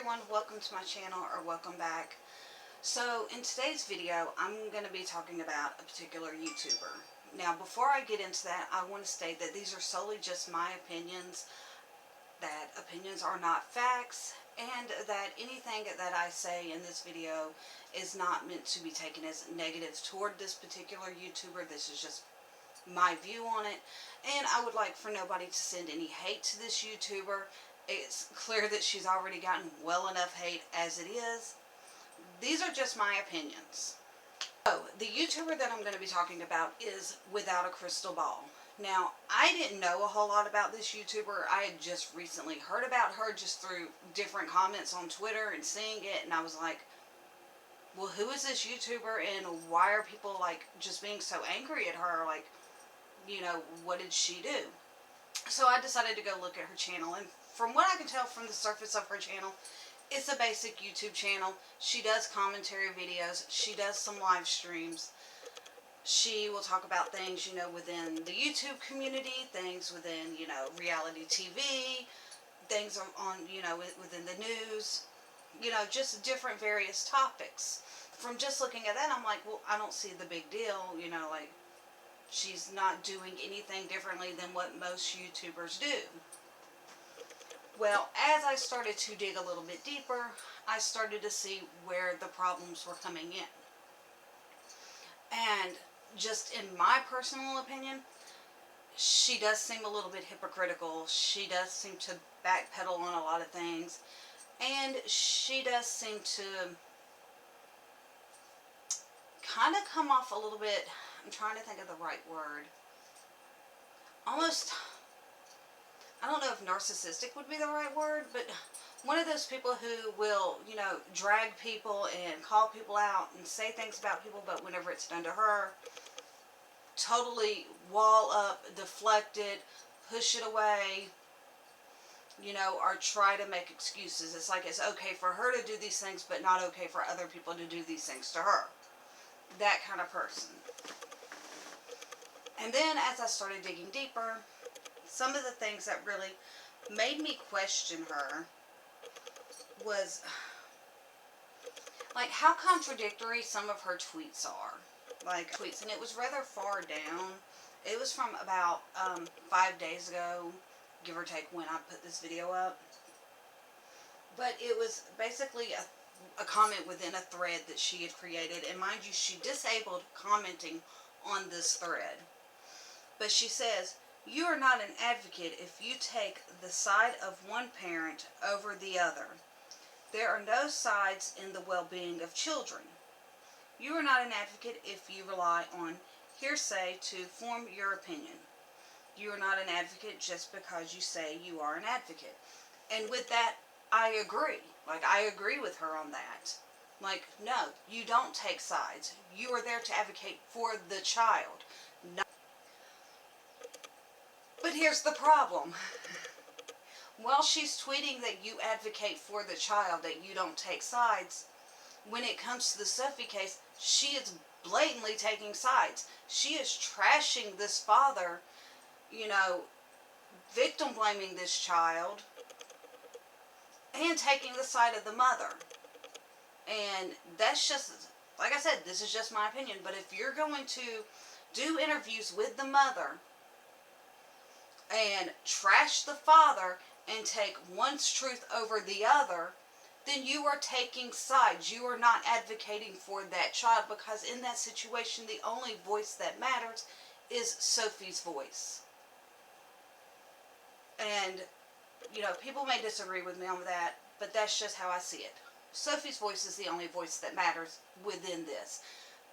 everyone, welcome to my channel, or welcome back. So in today's video I'm going to be talking about a particular YouTuber. Now before I get into that, I want to state that these are solely just my opinions, that opinions are not facts, and that anything that I say in this video is not meant to be taken as negative toward this particular YouTuber. This is just my view on it, and I would like for nobody to send any hate to this YouTuber. It's clear that she's already gotten well enough hate as it is. These are just my opinions. So, the YouTuber that I'm going to be talking about is Without a Crystal Ball. Now, I didn't know a whole lot about this YouTuber. I had just recently heard about her just through different comments on Twitter and seeing it, and I was like, well, who is this YouTuber, and why are people, like, just being so angry at her? Like, you know, what did she do? So I decided to go look at her channel, and from what I can tell from the surface of her channel, it's a basic YouTube channel. She does commentary videos. She does some live streams. She will talk about things, you know, within the YouTube community, things within, you know, reality TV, things on, you know, within the news, you know, just different various topics. From just looking at that, I'm like, well, I don't see the big deal, you know, like, she's not doing anything differently than what most YouTubers do. Well, as I started to dig a little bit deeper, I started to see where the problems were coming in. And just in my personal opinion, she does seem a little bit hypocritical. She does seem to backpedal on a lot of things. And she does seem to kind of come off a little bit, I'm trying to think of the right word, almost, I don't know if narcissistic would be the right word, but one of those people who will, you know, drag people and call people out and say things about people, but whenever it's done to her, totally wall up, deflect it, push it away, you know, or try to make excuses. It's like it's okay for her to do these things, but not okay for other people to do these things to her. That kind of person. And then as I started digging deeper, some of the things that really made me question her was like how contradictory some of her tweets are. Like tweets, and it was rather far down. It was from about 5 days ago, give or take, when I put this video up. But it was basically a comment within a thread that she had created. And mind you, she disabled commenting on this thread. But she says, "You are not an advocate if you take the side of one parent over the other. There are no sides in the well-being of children. You are not an advocate if you rely on hearsay to form your opinion. You are not an advocate just because you say you are an advocate." And with that, I agree. Like, I agree with her on that. Like, no, you don't take sides. You are there to advocate for the child. But here's the problem. While she's tweeting that you advocate for the child, that you don't take sides, when it comes to the Sophie case, she is blatantly taking sides. She is trashing this father, you know, victim blaming this child, and taking the side of the mother. And that's just, like I said, this is just my opinion, but if you're going to do interviews with the mother and trash the father and take one's truth over the other, then you are taking sides. You are not advocating for that child, because in that situation, the only voice that matters is Sophie's voice. And, you know, people may disagree with me on that, but that's just how I see it. Sophie's voice is the only voice that matters within this.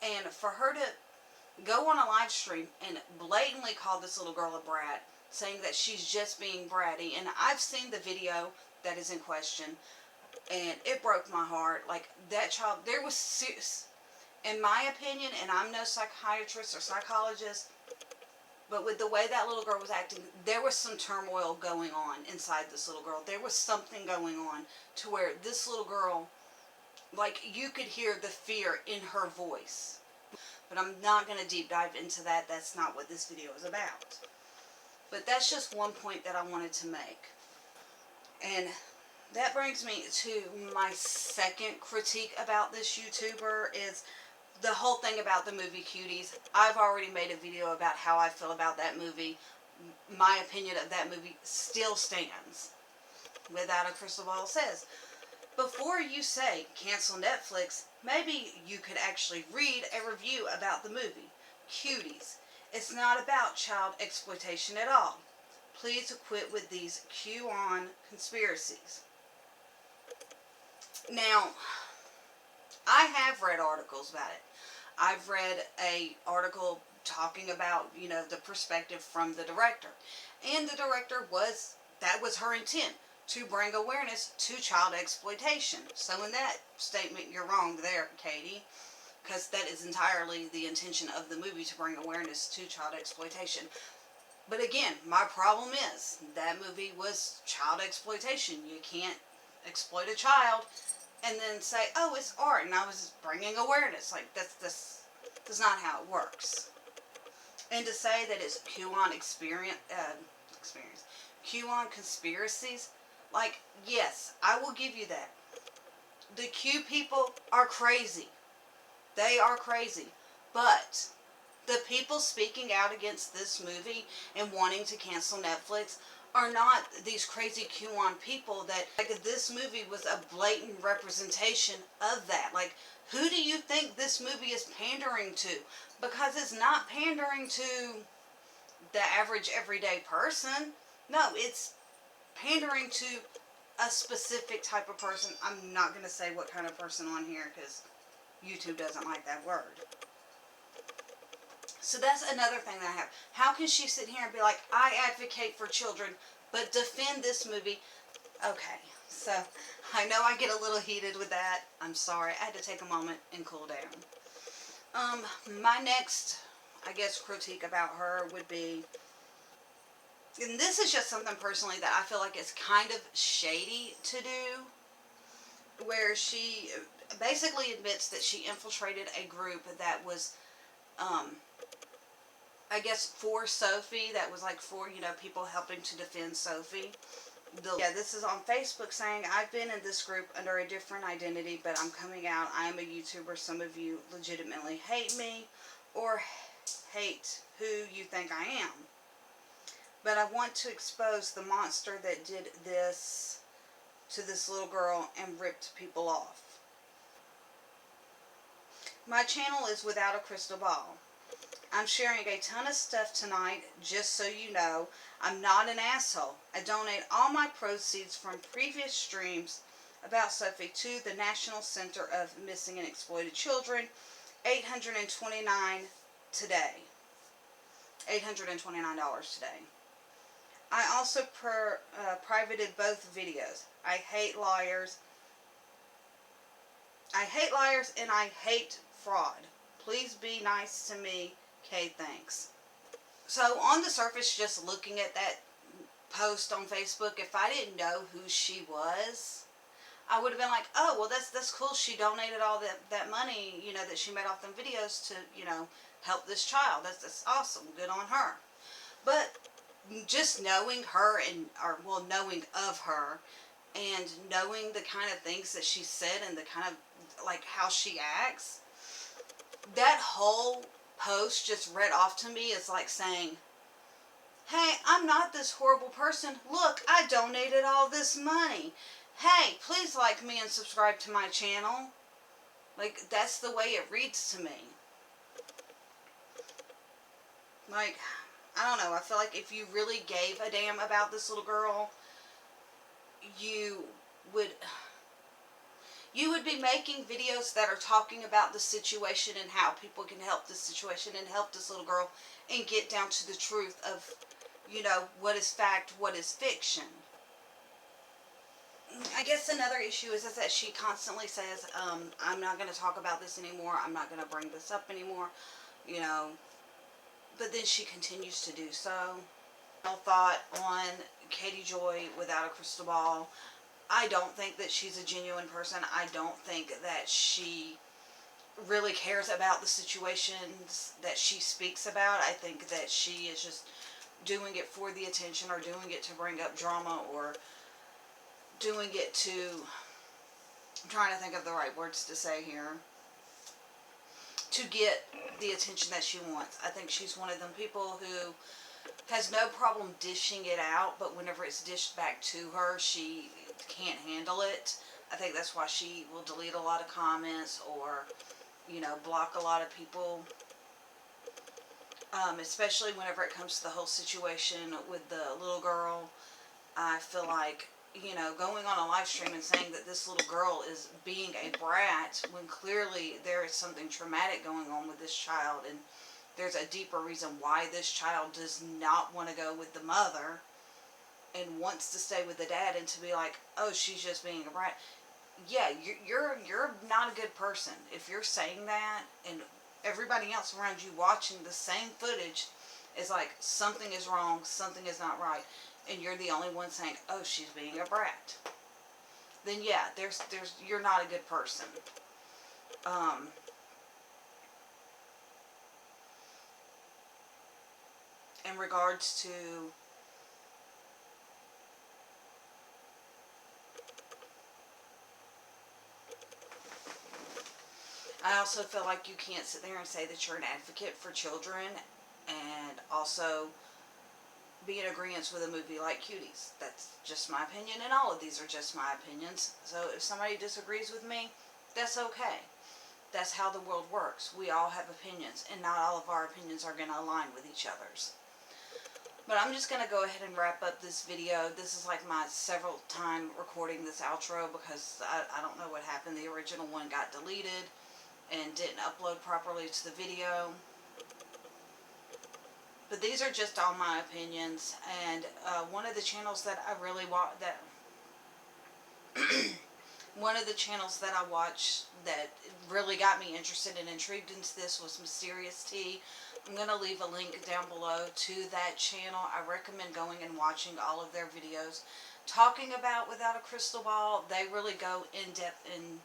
And for her to go on a live stream and blatantly call this little girl a brat, saying that she's just being bratty, and I've seen the video that is in question, and it broke my heart. Like, that child, there was, in my opinion, and I'm no psychiatrist or psychologist, but with the way that little girl was acting, there was some turmoil going on inside this little girl. There was something going on to where this little girl, like, you could hear the fear in her voice. But I'm not going to deep dive into that. That's not what this video is about. But that's just one point that I wanted to make. And that brings me to my second critique about this YouTuber is the whole thing about the movie Cuties. I've already made a video about how I feel about that movie. My opinion of that movie still stands. Without a Crystal Ball says, before you say cancel Netflix, maybe you could actually read a review about the movie Cuties. It's not about child exploitation at all. Please quit with these QAnon conspiracies. Now, I have read articles about it. I've read a article talking about, the perspective from the director. And the director that was her intent, to bring awareness to child exploitation. So in that statement, you're wrong there, Katie, because that is entirely the intention of the movie, to bring awareness to child exploitation. But again, my problem is that movie was child exploitation. You can't exploit a child and then say, oh, it's art and I was bringing awareness. Like, that's not how it works. And to say that it's QAnon QAnon conspiracies, like, yes, I will give you that. The Q people are crazy. They are crazy. But the people speaking out against this movie and wanting to cancel Netflix are not these crazy QAnon people that, like, this movie was a blatant representation of that. Like, who do you think this movie is pandering to? Because it's not pandering to the average everyday person. No, it's pandering to a specific type of person. I'm not going to say what kind of person on here because YouTube doesn't like that word. So that's another thing that I have. How can she sit here and be like, I advocate for children, but defend this movie? Okay, so I know I get a little heated with that. I'm sorry. I had to take a moment and cool down. My next, I guess, critique about her would be, and this is just something personally that I feel like is kind of shady to do, where she basically admits that she infiltrated a group that was, I guess, for Sophie, that was like for, people helping to defend Sophie. This is on Facebook saying, I've been in this group under a different identity, but I'm coming out. I'm a YouTuber. Some of you legitimately hate me or hate who you think I am. But I want to expose the monster that did this to this little girl and ripped people off. My channel is Without a Crystal Ball. I'm sharing a ton of stuff tonight, just so you know. I'm not an asshole. I donate all my proceeds from previous streams about Sophie to the National Center of Missing and Exploited Children, $829 today. $829 today. I also privated both videos. I hate liars. I hate liars and I hate fraud. Please be nice to me. Okay, thanks. So on the surface, just looking at that post on Facebook, if I didn't know who she was, I would have been like, oh, well, that's cool. She donated all that money, that she made off them videos to, help this child. That's awesome. Good on her. But just knowing her knowing of her and knowing the kind of things that she said and the kind of, like, how she acts, that whole post just read off to me as like saying, hey, I'm not this horrible person. Look, I donated all this money. Hey, please like me and subscribe to my channel. Like, that's the way it reads to me. Like, I don't know. I feel like if you really gave a damn about this little girl, you would be making videos that are talking about the situation and how people can help this situation and help this little girl and get down to the truth of, what is fact, what is fiction. I guess another issue is that she constantly says, I'm not going to talk about this anymore. I'm not going to bring this up anymore, But then she continues to do so. Thought on Katie Joy Without a Crystal Ball. I don't think that she's a genuine person. I don't think that she really cares about the situations that she speaks about. I think that she is just doing it for the attention or doing it to bring up drama or doing it to, I'm trying to think of the right words to say here, to get the attention that she wants. I think she's one of them people who has no problem dishing it out, but whenever it's dished back to her, she can't handle it. I think that's why she will delete a lot of comments or, you know, block a lot of people. Especially whenever it comes to the whole situation with the little girl. I feel like, you know, going on a live stream and saying that this little girl is being a brat when clearly there is something traumatic going on with this child, and there's a deeper reason why this child does not want to go with the mother and wants to stay with the dad, and to be like, oh, she's just being a brat. Yeah, you're not a good person if you're saying that, and everybody else around you watching the same footage is like, something is wrong, something is not right, and you're the only one saying, oh, she's being a brat. Then yeah, there's you're not a good person. In regards to I also feel like you can't sit there and say that you're an advocate for children and also be in agreement with a movie like Cuties. That's just my opinion, and all of these are just my opinions. So if somebody disagrees with me, that's okay. That's how the world works. We all have opinions, and not all of our opinions are going to align with each other's. But I'm just going to go ahead and wrap up this video. This is like my several time recording this outro because I don't know what happened. The original one got deleted and didn't upload properly to the video. But these are just all my opinions, and one of the channels that I really watch, one of the channels that I watched that really got me interested and intrigued into this was Mysterious Tea. I'm going to leave a link down below to that channel. I recommend going and watching all of their videos talking about Without a Crystal Ball. They really go in depth and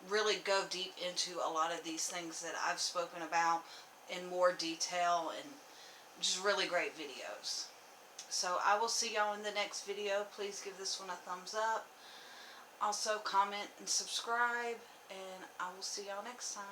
really go deep into a lot of these things that I've spoken about in more detail, and just really great videos. So I will see y'all in the next video. Please give this one a thumbs up. Also comment and subscribe, and I will see y'all next time.